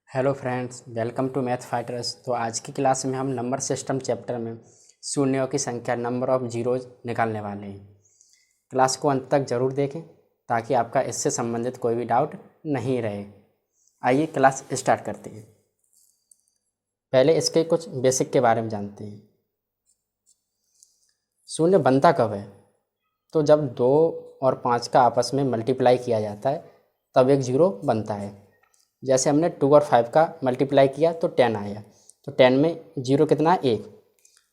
Hello friends, welcome to math fighters. तो आज की क्लास में हम नंबर सिस्टम चैप्टर में शून्यों की संख्या नंबर ऑफ जीरोज निकालने वाले हैं। क्लास को अंत तक ज़रूर देखें ताकि आपका इससे संबंधित कोई भी डाउट नहीं रहे। आइए क्लास स्टार्ट करते हैं। पहले इसके कुछ बेसिक के बारे में जानते हैं। शून्य बनता कब है? तो जब 2 और 5 का आपस में मल्टीप्लाई किया जाता है तब एक जीरो बनता है। जैसे हमने 2 और 5 का मल्टीप्लाई किया तो 10 आया, तो 10 में जीरो कितना है? 1।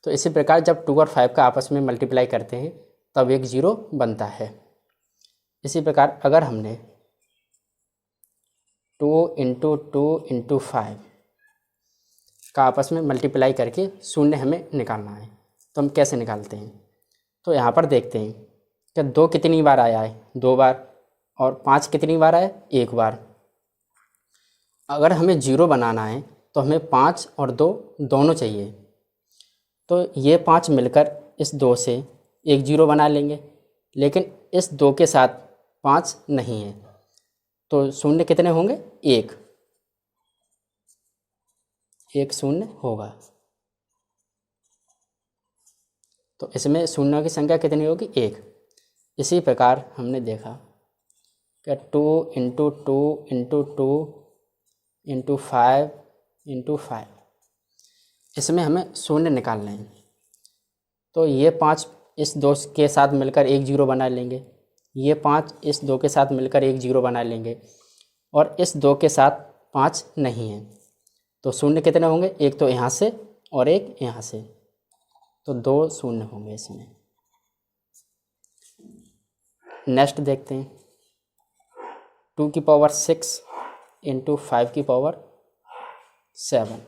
तो इसी प्रकार जब 2 और 5 का आपस में मल्टीप्लाई करते हैं तब एक जीरो बनता है। इसी प्रकार अगर हमने 2 इंटू 2 इंटू 5 का आपस में मल्टीप्लाई करके शून्य हमें निकालना है, तो हम कैसे निकालते हैं? तो यहाँ पर देखते हैं कि 2 कितनी बार आया है? 2 बार। और 5 कितनी बार आया? 1 बार। अगर हमें जीरो बनाना है तो हमें 5 और 2 दोनों चाहिए। तो ये 5 मिलकर इस 2 से एक जीरो बना लेंगे, लेकिन इस 2 के साथ 5 नहीं है, तो शून्य कितने होंगे? 1। एक शून्य होगा। तो इसमें शून्यों की संख्या कितनी होगी? 1। इसी प्रकार हमने देखा कि 2 इंटू 2 इंटू 2 इंटू 5 इंटू 5, इसमें हमें शून्य निकालना है। तो ये 5 इस 2 के साथ मिलकर एक जीरो बना लेंगे, ये 5 इस 2 के साथ मिलकर एक जीरो बना लेंगे, और इस 2 के साथ 5 नहीं है, तो शून्य कितने होंगे? एक तो यहाँ से और एक यहाँ से, तो 2 शून्य होंगे इसमें। नेक्स्ट देखते हैं। 2 की पावर 6 इंटू 5 की पावर 7,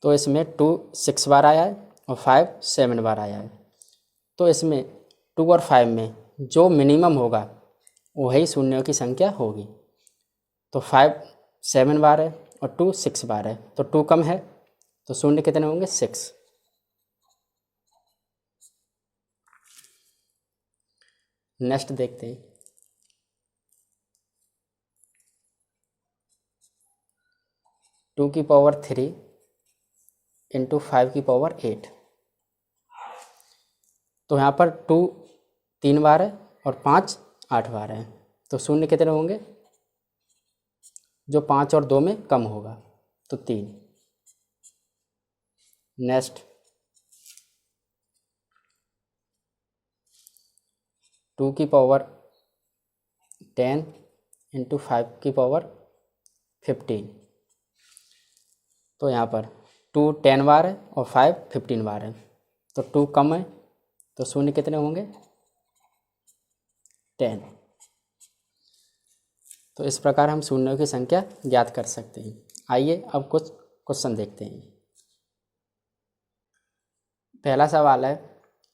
तो इसमें 2 6 बार आया है और 5 7 बार आया है। तो इसमें 2 और 5 में जो मिनिमम होगा वही शून्यों की संख्या होगी। तो 5 7 बार है और 2 6 बार है, तो 2 कम है, तो शून्य कितने होंगे? 6। नेक्स्ट देखते हैं। 2 की पावर 3 इंटू 5 की पावर 8, तो यहाँ पर 2 3 बार है और 5 8 बार है, तो शून्य कितने होंगे? जो 5 और 2 में कम होगा, तो 3। नेक्स्ट 2 की पावर 10 इंटू 5 की पावर 15, तो यहाँ पर 2 10 बार है और 5 15 बार है, तो 2 कम है, तो शून्य कितने होंगे? 10। तो इस प्रकार हम शून्यों की संख्या ज्ञात कर सकते हैं। आइए अब कुछ क्वेश्चन देखते हैं। पहला सवाल है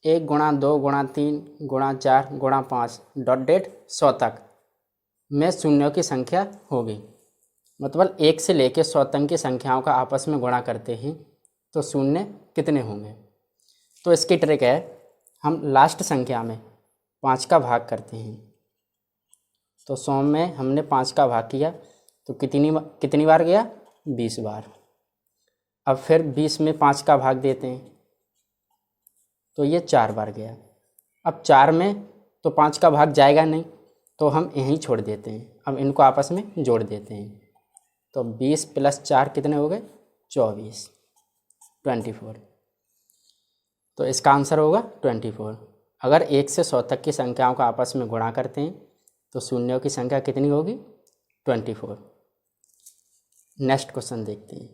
1 गुणा 2 गुणा 3 गुणा 4 गुणा 5 डॉट डेट 100 तक में शून्यों की संख्या होगी। मतलब 1 से लेकर 100 तक की संख्याओं का आपस में गुणा करते हैं तो शून्य कितने होंगे? तो इसकी ट्रिक है, हम लास्ट संख्या में 5 का भाग करते हैं। तो 100 में हमने 5 का भाग किया तो कितनी बार गया? 20 बार। अब फिर 20 में 5 का भाग देते हैं तो ये 4 बार गया। अब 4 में तो 5 का भाग जाएगा नहीं, तो हम यहीं छोड़ देते हैं। अब इनको आपस में जोड़ देते हैं, तो 20 + 4 कितने हो गए? 24 24। तो इसका आंसर होगा 24। अगर 1 से 100 तक की संख्याओं का आपस में गुणा करते हैं तो शून्यों की संख्या कितनी होगी? 24। नेक्स्ट क्वेश्चन देखते हैं।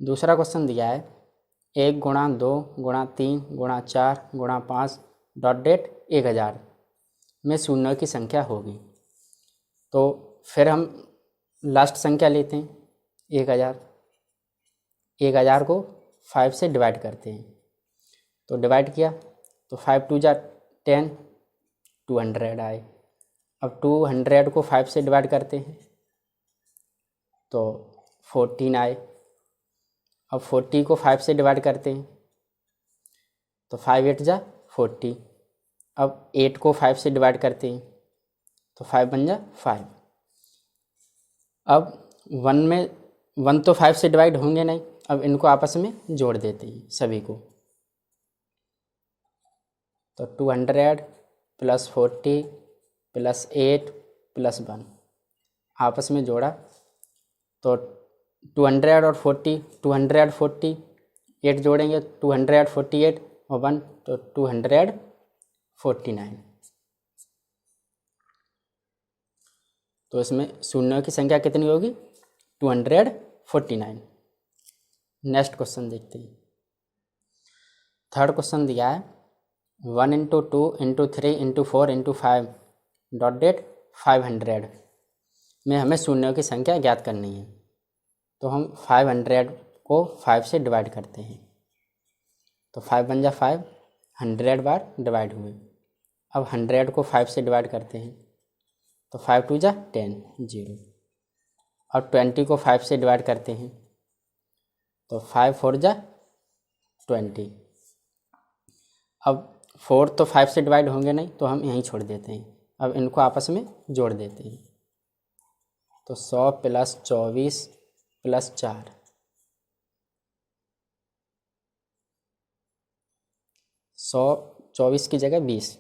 दूसरा क्वेश्चन दिया है 1 गुणा 2 गुणा 3 गुणा 4 गुणा 5 डॉट डेट 1000 में शून्यों की संख्या होगी। तो फिर हम लास्ट संख्या लेते हैं 1000। 1000 को 5 से डिवाइड करते हैं, तो डिवाइड किया तो 5 2 जा 10, 200 आए। अब 200 को 5 से डिवाइड करते हैं तो 14 आए। अब 40 को 5 से डिवाइड करते हैं तो 5 8 जा 40। अब 8 को 5 से डिवाइड करते हैं तो 5 बन जा 5। अब 1 में 1 तो 5 से डिवाइड होंगे नहीं, अब इनको आपस में जोड़ देते हैं सभी को। तो 200 + 40 + 8 + 1 आपस में जोड़ा तो 200 और 40, 8 जोड़ेंगे 248 और 1 तो 249। तो इसमें शून्यों की संख्या कितनी होगी? 249। नेक्स्ट क्वेश्चन देखते हैं। थर्ड क्वेश्चन दिया है 1 × 2 × 3 × 4 × 5 .500 में हमें शून्यों की संख्या ज्ञात करनी है। तो हम 500 को 5 से डिवाइड करते हैं तो 5 बन जा 5, 100 बार डिवाइड हुए। अब 100 को 5 से डिवाइड करते हैं तो 5 2 जा 10, 0। अब 20 को 5 से डिवाइड करते हैं तो 5 4 जा 20। अब 4 तो 5 से डिवाइड होंगे नहीं तो हम यहीं छोड़ देते हैं। अब इनको आपस में जोड़ देते हैं तो 100 + 24 + 4 124 की जगह 20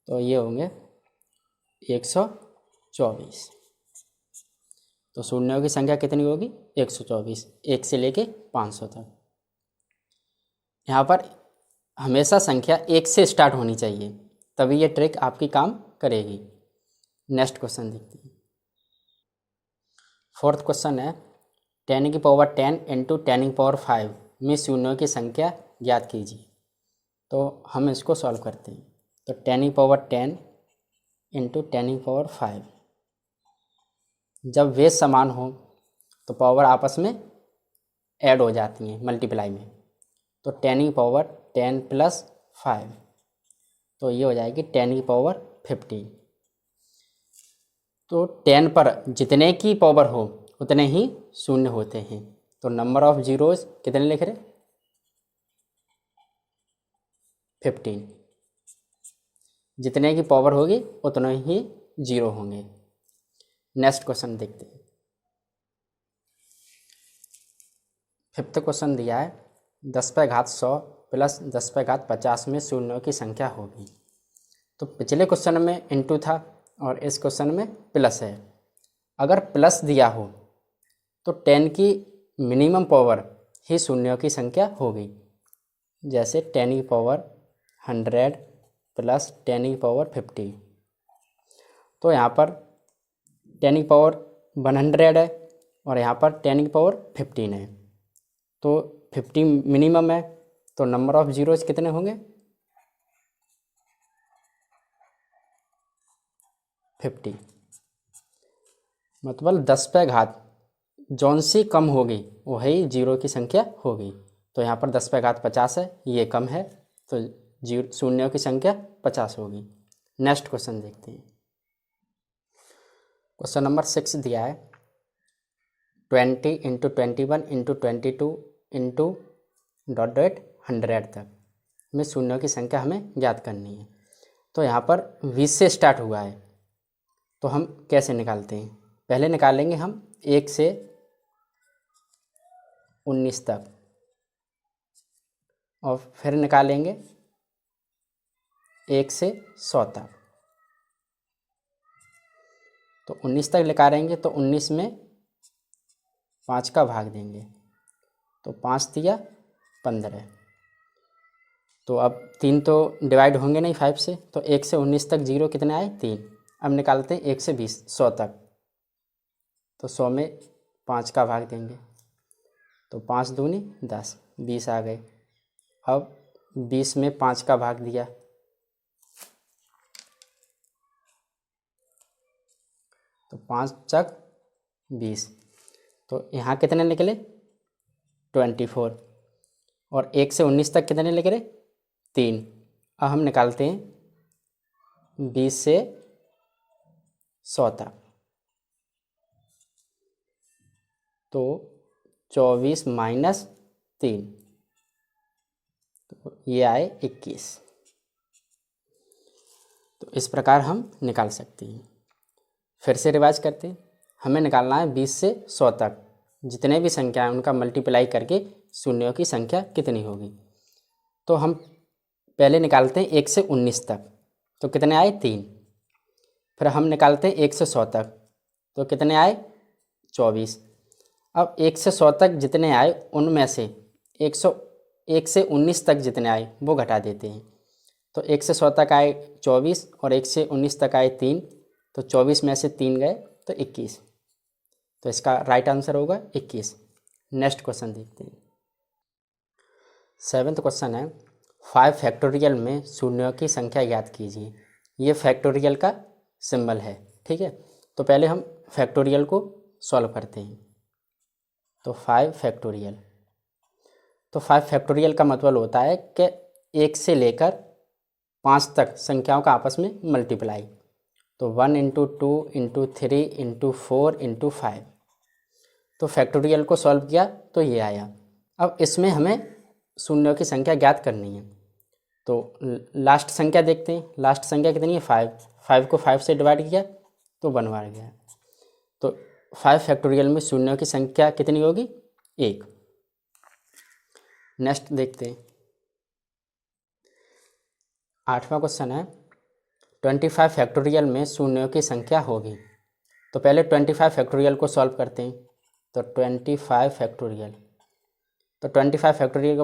तो ये होंगे 124। तो शून्यों की संख्या कितनी होगी? 124, 1 से लेके 500 तक। यहाँ पर हमेशा संख्या 1 से स्टार्ट होनी चाहिए, तभी ये ट्रिक आपकी काम करेगी। नेक्स्ट क्वेश्चन देखते हैं। फोर्थ क्वेश्चन है 10 की पावर 10 × 10 की पावर 5 में शून्यों की संख्या ज्ञात कीजिए। तो हम इसको सॉल्व करते हैं। तो 10 की पावर 10 × 10 की पावर 5, जब वे समान हो तो पावर आपस में ऐड हो जाती हैं मल्टीप्लाई में। तो 10 की पावर 10 + 5 तो ये हो जाएगी 10 की पावर 15। तो 10 पर जितने की पावर हो उतने ही शून्य होते हैं। तो नंबर ऑफ जीरोज कितने लिख रहे? 15। जितने की पावर होगी उतने ही जीरो होंगे। नेक्स्ट क्वेश्चन देखते हैं। फिफ्थ क्वेश्चन दिया है 10⁻100 + 10⁻50 में शून्यों की संख्या होगी। तो पिछले क्वेश्चन में इंटू था और इस क्वेश्चन में प्लस है। अगर प्लस दिया हो तो 10 की मिनिमम पावर ही शून्यों की संख्या होगी। जैसे 10 की पावर 100 + 10 की पावर 50। तो यहाँ पर 10 की पावर 100 है और यहाँ पर 10 की पावर 15 है। तो 50 मिनिमम है तो नंबर ऑफ जीरोज कितने होंगे? 50। मतलब 10 जौन सी कम होगी वही जीरो की संख्या होगी। तो यहाँ पर 10⁻50 है, ये कम है तो शून्यों की संख्या 50 होगी। नेक्स्ट क्वेश्चन देखते हैं। क्वेश्चन नंबर 6 दिया है 20 × 21 × 22 × .100 तक में शून्यों की संख्या हमें ज्ञात करनी है। तो यहाँ पर 20 से स्टार्ट हुआ है तो हम कैसे निकालते हैं? पहले निकालेंगे हम 1 से 19 तक और फिर निकालेंगे 1 से 100 तक। तो 19 तक निकालेंगे तो 19 में 5 का भाग देंगे तो 5 दिया 15। तो अब 3 तो डिवाइड होंगे नहीं 5 से, तो 1 से 19 तक जीरो कितने आए? 3। अब निकालते हैं 1 से 20 100 तक। तो 100 में 5 का भाग देंगे तो 5 दूनी 10, 20 आ गए। अब 20 में 5 का भाग दिया तो 5 चक 20। तो यहाँ कितने निकले? 24। और 1 से 19 तक कितने निकले? 3। अब हम निकालते हैं 20 से 100 तक। तो 24 - 3 तो ये आए 21। तो तो इस प्रकार हम निकाल सकते हैं। फिर से रिवाइज करते हैं। हमें निकालना है 20 से 100 तक जितने भी संख्या हैं उनका मल्टीप्लाई करके शून्यों की संख्या कितनी होगी। तो हम पहले निकालते हैं 1 से 19 तक, तो कितने आए 3। फिर हम निकालते हैं 1 से 100 तक, तो कितने आए 24। अब 1 से 100 तक जितने आए उनमें से 1 से 19 तक जितने आए वो घटा देते हैं। तो 1 से 100 तक आए 24 और 1 से 19 तक आए 3, तो 24 में से 3 गए तो 21। तो इसका राइट आंसर होगा 21। नेक्स्ट क्वेश्चन देखते हैं। 7th क्वेश्चन है 5 फैक्टोरियल में शून्यों की संख्या ज्ञात कीजिए। ये फैक्टोरियल का सिंबल है, ठीक है। तो पहले हम फैक्टोरियल को सॉल्व करते हैं। तो 5 फैक्टोरियल, तो 5 फैक्टोरियल का मतलब होता है कि 1 से लेकर 5 तक संख्याओं का आपस में मल्टीप्लाई। तो 1 × 2 × 3 × 4 × 5। तो फैक्टोरियल को सॉल्व किया तो ये आया। अब इसमें हमें शून्यों की संख्या ज्ञात करनी है। तो लास्ट संख्या देखते हैं। लास्ट संख्या कितनी है 5। 5 को 5 से डिवाइड किया तो 1 आ गया। तो 5 फैक्टोरियल में शून्यों की संख्या कितनी होगी 1। नेक्स्ट देखते हैं। 8वां क्वेश्चन है 25 फैक्टोरियल में शून्यों की संख्या होगी। तो पहले 25 फैक्टोरियल को सॉल्व करते हैं। तो 25 फैक्टोरियल, तो 25 फैक्टोरियल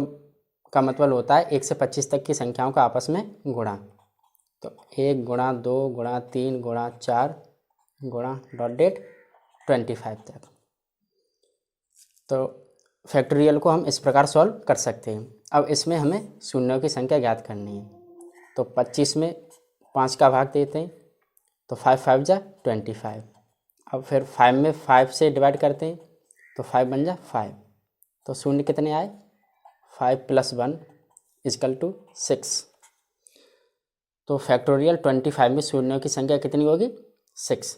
का मतलब होता है 1 से 25 तक की संख्याओं का आपस में गुणा। तो 1 × 2 × 3 × 4 × ... 25 तक। तो फैक्टोरियल को हम इस प्रकार सॉल्व कर सकते हैं। अब इसमें हमें शून्यों की संख्या ज्ञात करनी है। तो 25 में 5 का भाग देते हैं, तो 5 5 जा 25। अब फिर 5 में 5 से डिवाइड करते हैं, तो 5 बन जा 5। तो शून्य कितने आए 5 + 1 = 6। तो फैक्टोरियल 25 में शून्यों की संख्या कितनी होगी 6।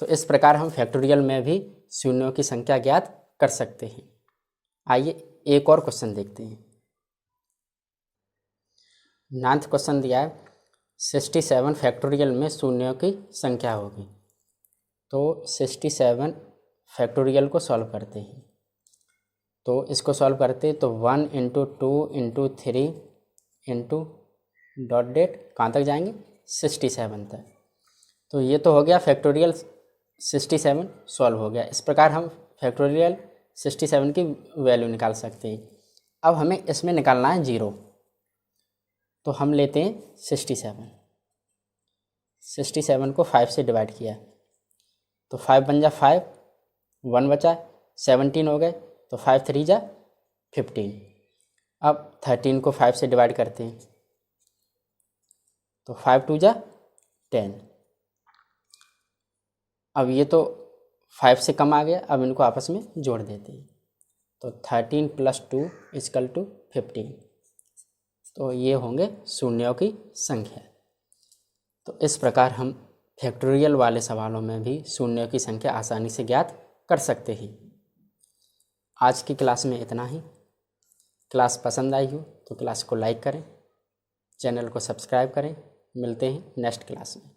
तो इस प्रकार हम फैक्टोरियल में भी शून्यों की संख्या ज्ञात कर सकते हैं। आइए एक और क्वेश्चन देखते हैं। 9th क्वेश्चन दिया है 67 फैक्टोरियल में शून्यों की संख्या होगी। तो 67 फैक्टोरियल को सॉल्व करते हैं। तो इसको सॉल्व करते तो 1 × 2 × 3 × ... कहाँ तक जाएंगे 67 तक। तो ये तो हो गया फैक्टोरियल 67 सॉल्व हो गया। इस प्रकार हम फैक्टोरियल 67 की वैल्यू निकाल सकते हैं। अब हमें इसमें निकालना है 0। तो हम लेते हैं 67 को 5 से डिवाइड किया, तो 5 बन जा 5, 1 बचा 17 हो गए, तो 5 3 जा 15। अब 13 को 5 से डिवाइड करते हैं, तो 5 2 जा 10। अब ये तो 5 से कम आ गया, अब इनको आपस में जोड़ देते हैं। तो 13 + 2 = 15। तो ये होंगे शून्यों की संख्या। तो इस प्रकार हम फैक्टोरियल वाले सवालों में भी शून्यों की संख्या आसानी से ज्ञात कर सकते हैं। आज की क्लास में इतना ही। क्लास पसंद आई हो तो क्लास को लाइक करें, चैनल को सब्सक्राइब करें। मिलते हैं नेक्स्ट क्लास में।